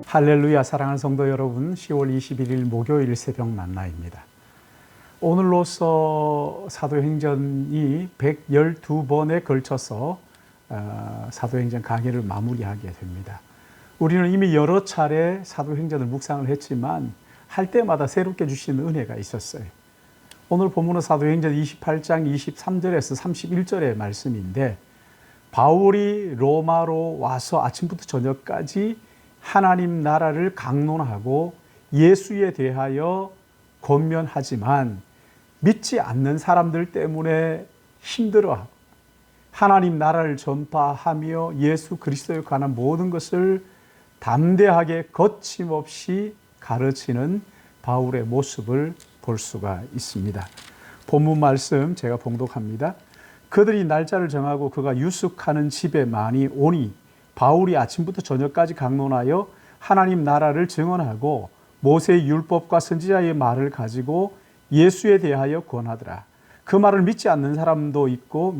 할렐루야. 사랑하는 성도 여러분, 10월 21일 목요일 새벽 만나입니다. 오늘로써 사도행전이 112번에 걸쳐서 사도행전 강의를 마무리하게 됩니다. 우리는 이미 여러 차례 사도행전을 묵상을 했지만 할 때마다 새롭게 주시는 은혜가 있었어요. 오늘 본문은 사도행전 28장 23절에서 31절의 말씀인데, 바울이 로마로 와서 아침부터 저녁까지 하나님 나라를 강론하고 예수에 대하여 권면하지만 믿지 않는 사람들 때문에 힘들어하고 하나님 나라를 전파하며 예수 그리스도에 관한 모든 것을 담대하게 거침없이 가르치는 바울의 모습을 볼 수가 있습니다. 본문 말씀 제가 봉독합니다. 그들이 날짜를 정하고 그가 유숙하는 집에 많이 오니 바울이 아침부터 저녁까지 강론하여 하나님 나라를 증언하고 모세의 율법과 선지자의 말을 가지고 예수에 대하여 권하더라. 그 말을 믿지 않는 사람도 있고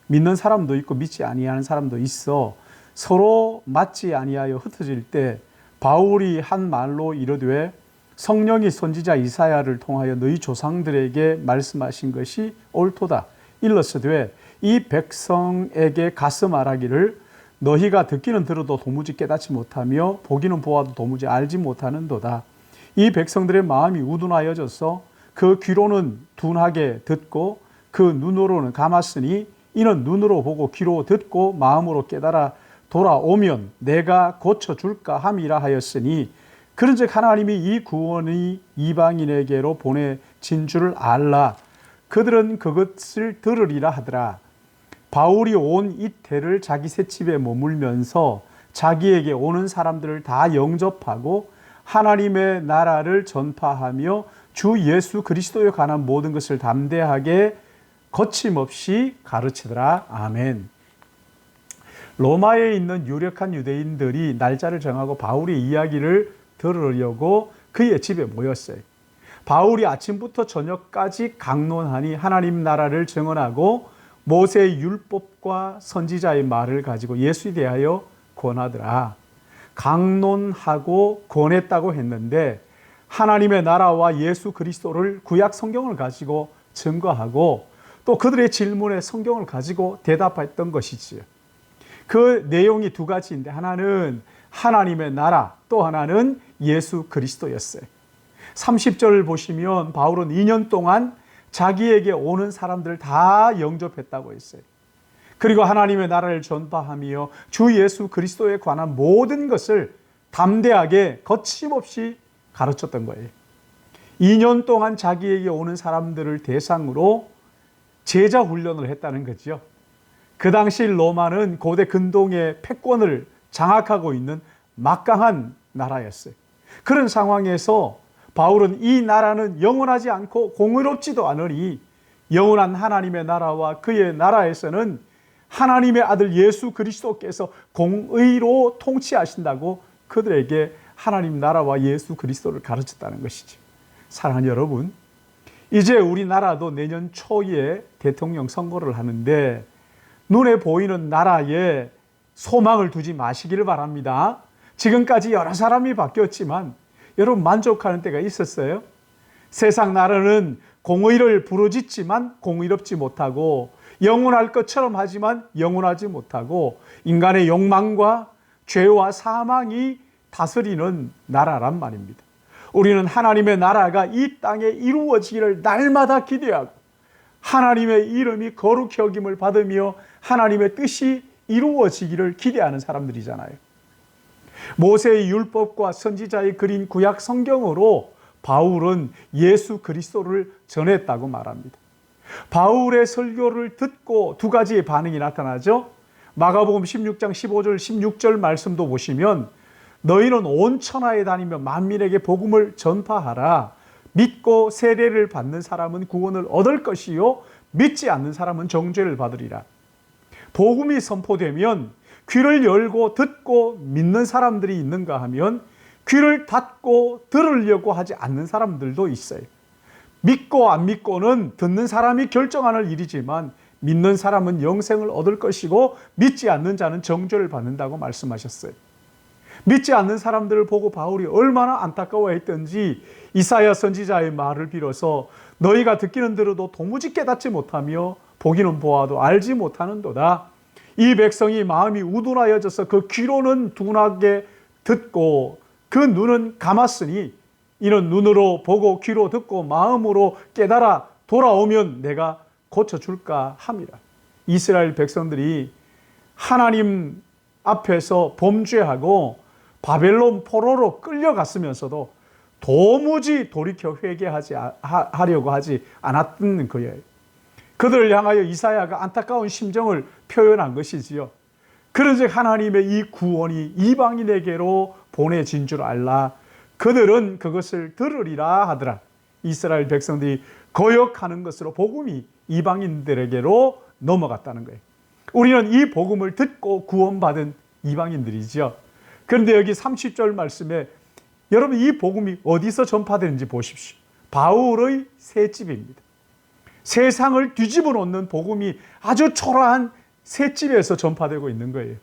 믿는 사람도 있고 믿지 아니하는 사람도 있어 서로 맞지 아니하여 흩어질 때 바울이 한 말로 이르되 성령이 선지자 이사야를 통하여 너희 조상들에게 말씀하신 것이 옳도다. 일러스되 이 백성에게 가서 말하기를 너희가 듣기는 들어도 도무지 깨닫지 못하며 보기는 보아도 도무지 알지 못하는도다. 이 백성들의 마음이 우둔하여져서 그 귀로는 둔하게 듣고 그 눈으로는 감았으니 이는 눈으로 보고 귀로 듣고 마음으로 깨달아 돌아오면 내가 고쳐줄까 함이라 하였으니 그런즉 하나님이 이 구원이 이방인에게로 보내진 줄을 알라. 그들은 그것을 들으리라 하더라. 바울이 온 이태를 자기 셋집에 머물면서 자기에게 오는 사람들을 다 영접하고 하나님의 나라를 전파하며 주 예수 그리스도에 관한 모든 것을 담대하게 거침없이 가르치더라. 아멘. 로마에 있는 유력한 유대인들이 날짜를 정하고 바울의 이야기를 들으려고 그의 집에 모였어요. 바울이 아침부터 저녁까지 강론하니 하나님 나라를 증언하고 모세의 율법과 선지자의 말을 가지고 예수에 대하여 권하더라. 강론하고 권했다고 했는데 하나님의 나라와 예수 그리스도를 구약 성경을 가지고 증거하고 또 그들의 질문에 성경을 가지고 대답했던 것이지요. 그 내용이 두 가지인데 하나는 하나님의 나라, 또 하나는 예수 그리스도였어요. 30절을 보시면 바울은 2년 동안 자기에게 오는 사람들을 다 영접했다고 했어요. 그리고 하나님의 나라를 전파하며 주 예수 그리스도에 관한 모든 것을 담대하게 거침없이 가르쳤던 거예요. 2년 동안 자기에게 오는 사람들을 대상으로 제자 훈련을 했다는 거죠. 그 당시 로마는 고대 근동의 패권을 장악하고 있는 막강한 나라였어요. 그런 상황에서 바울은 이 나라는 영원하지 않고 공의롭지도 않으니 영원한 하나님의 나라와 그의 나라에서는 하나님의 아들 예수 그리스도께서 공의로 통치하신다고 그들에게 하나님 나라와 예수 그리스도를 가르쳤다는 것이죠. 사랑하는 여러분, 이제 우리나라도 내년 초에 대통령 선거를 하는데 눈에 보이는 나라에 소망을 두지 마시기를 바랍니다. 지금까지 여러 사람이 바뀌었지만 여러분 만족하는 때가 있었어요? 세상 나라는 공의를 부르짖지만 공의롭지 못하고 영원할 것처럼 하지만 영원하지 못하고 인간의 욕망과 죄와 사망이 다스리는 나라란 말입니다. 우리는 하나님의 나라가 이 땅에 이루어지기를 날마다 기대하고 하나님의 이름이 거룩히 여김을 받으며 하나님의 뜻이 이루어지기를 기대하는 사람들이잖아요. 모세의 율법과 선지자의 그린 구약 성경으로 바울은 예수 그리스도를 전했다고 말합니다. 바울의 설교를 듣고 두 가지의 반응이 나타나죠. 마가복음 16장 15절 16절 말씀도 보시면 너희는 온 천하에 다니며 만민에게 복음을 전파하라. 믿고 세례를 받는 사람은 구원을 얻을 것이요 믿지 않는 사람은 정죄를 받으리라. 복음이 선포되면 귀를 열고 듣고 믿는 사람들이 있는가 하면 귀를 닫고 들으려고 하지 않는 사람들도 있어요. 믿고 안 믿고는 듣는 사람이 결정하는 일이지만 믿는 사람은 영생을 얻을 것이고 믿지 않는 자는 정죄를 받는다고 말씀하셨어요. 믿지 않는 사람들을 보고 바울이 얼마나 안타까워했던지 이사야 선지자의 말을 빌어서 너희가 듣기는 들어도 도무지 깨닫지 못하며 보기는 보아도 알지 못하는도다. 이 백성이 마음이 우둔하여져서 그 귀로는 둔하게 듣고 그 눈은 감았으니 이는 눈으로 보고 귀로 듣고 마음으로 깨달아 돌아오면 내가 고쳐줄까 함이라. 이스라엘 백성들이 하나님 앞에서 범죄하고 바벨론 포로로 끌려갔으면서도 도무지 돌이켜 회개하려고 하지 않았던 거예요. 그들을 향하여 이사야가 안타까운 심정을 표현한 것이지요. 그런즉 하나님의 이 구원이 이방인에게로 보내진 줄 알라. 그들은 그것을 들으리라 하더라. 이스라엘 백성들이 거역하는 것으로 복음이 이방인들에게로 넘어갔다는 거예요. 우리는 이 복음을 듣고 구원받은 이방인들이죠. 그런데 여기 30절 말씀에 여러분 이 복음이 어디서 전파되는지 보십시오. 바울의 셋집입니다. 세상을 뒤집어 놓는 복음이 아주 초라한 셋집에서 전파되고 있는 거예요.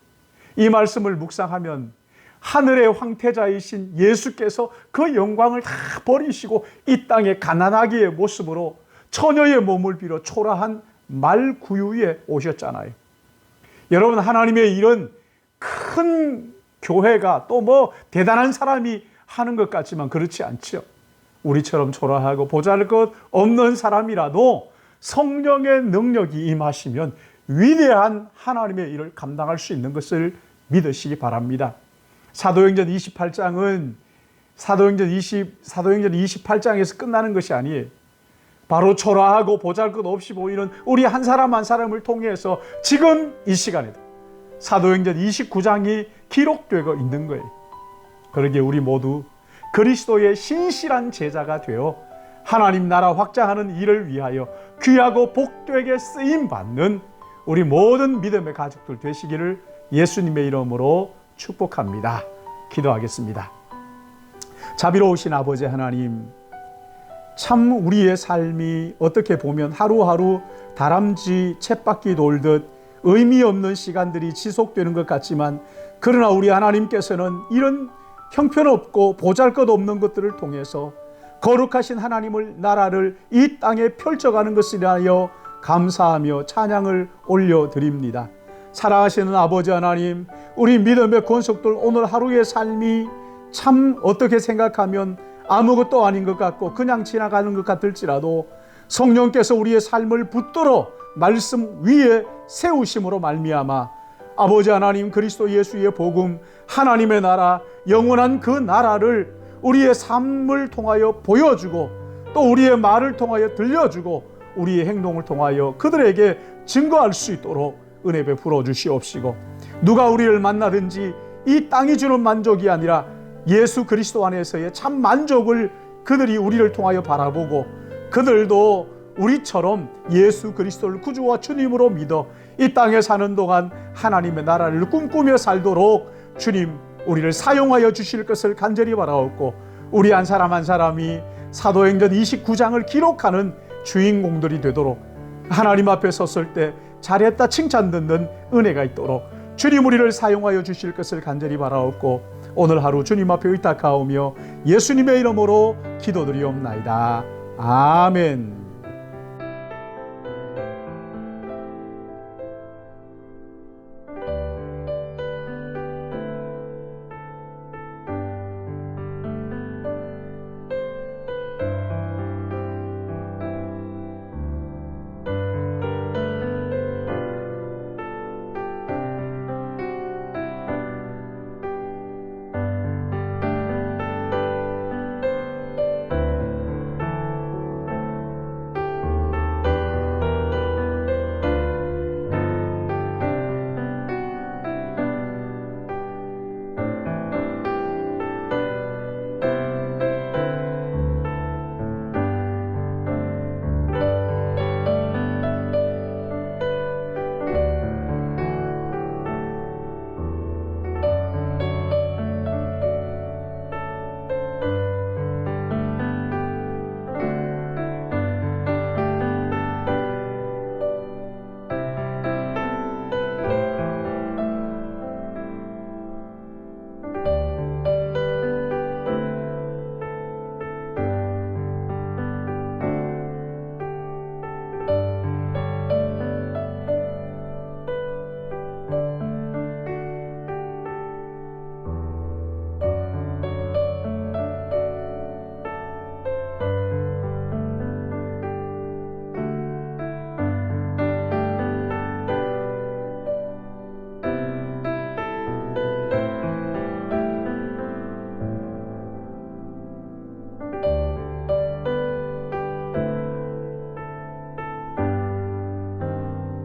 이 말씀을 묵상하면 하늘의 황태자이신 예수께서 그 영광을 다 버리시고 이 땅에 가난하기의 모습으로 처녀의 몸을 빌어 초라한 말구유에 오셨잖아요. 여러분 하나님의 이런 큰 교회가 또 뭐 대단한 사람이 하는 것 같지만 그렇지 않죠. 우리처럼 초라하고 보잘것 없는 사람이라도 성령의 능력이 임하시면 위대한 하나님의 일을 감당할 수 있는 것을 믿으시기 바랍니다. 사도행전 28장은 사도행전 28장에서 끝나는 것이 아니에요. 바로 초라하고 보잘것 없이 보이는 우리 한 사람 한 사람을 통해서 지금 이 시간에도 사도행전 29장이 기록되고 있는 거예요. 그러기에 우리 모두 그리스도의 신실한 제자가 되어 하나님 나라 확장하는 일을 위하여 귀하고 복되게 쓰임받는 우리 모든 믿음의 가족들 되시기를 예수님의 이름으로 축복합니다. 기도하겠습니다. 자비로우신 아버지 하나님, 참 우리의 삶이 어떻게 보면 하루하루 다람쥐 쳇바퀴 돌듯 의미 없는 시간들이 지속되는 것 같지만 그러나 우리 하나님께서는 이런 형편없고 보잘것없는 것들을 통해서 거룩하신 하나님을 나라를 이 땅에 펼쳐가는 것을 위하여 감사하며 찬양을 올려드립니다. 사랑하시는 아버지 하나님, 우리 믿음의 권속들 오늘 하루의 삶이 참 어떻게 생각하면 아무것도 아닌 것 같고 그냥 지나가는 것 같을지라도 성령께서 우리의 삶을 붙들어 말씀 위에 세우심으로 말미암아 아버지 하나님 그리스도 예수의 복음 하나님의 나라 영원한 그 나라를 우리의 삶을 통하여 보여주고 또 우리의 말을 통하여 들려주고 우리의 행동을 통하여 그들에게 증거할 수 있도록 은혜 베풀어 주시옵시고 누가 우리를 만나든지 이 땅이 주는 만족이 아니라 예수 그리스도 안에서의 참 만족을 그들이 우리를 통하여 바라보고 그들도 우리처럼 예수 그리스도를 구주와 주님으로 믿어 이 땅에 사는 동안 하나님의 나라를 꿈꾸며 살도록 주님 우리를 사용하여 주실 것을 간절히 바라옵고 우리 한 사람 한 사람이 사도행전 29장을 기록하는 주인공들이 되도록 하나님 앞에 섰을 때 잘했다 칭찬 듣는 은혜가 있도록 주님 우리를 사용하여 주실 것을 간절히 바라옵고 오늘 하루 주님 앞에 의탁하오며 예수님의 이름으로 기도드리옵나이다. 아멘.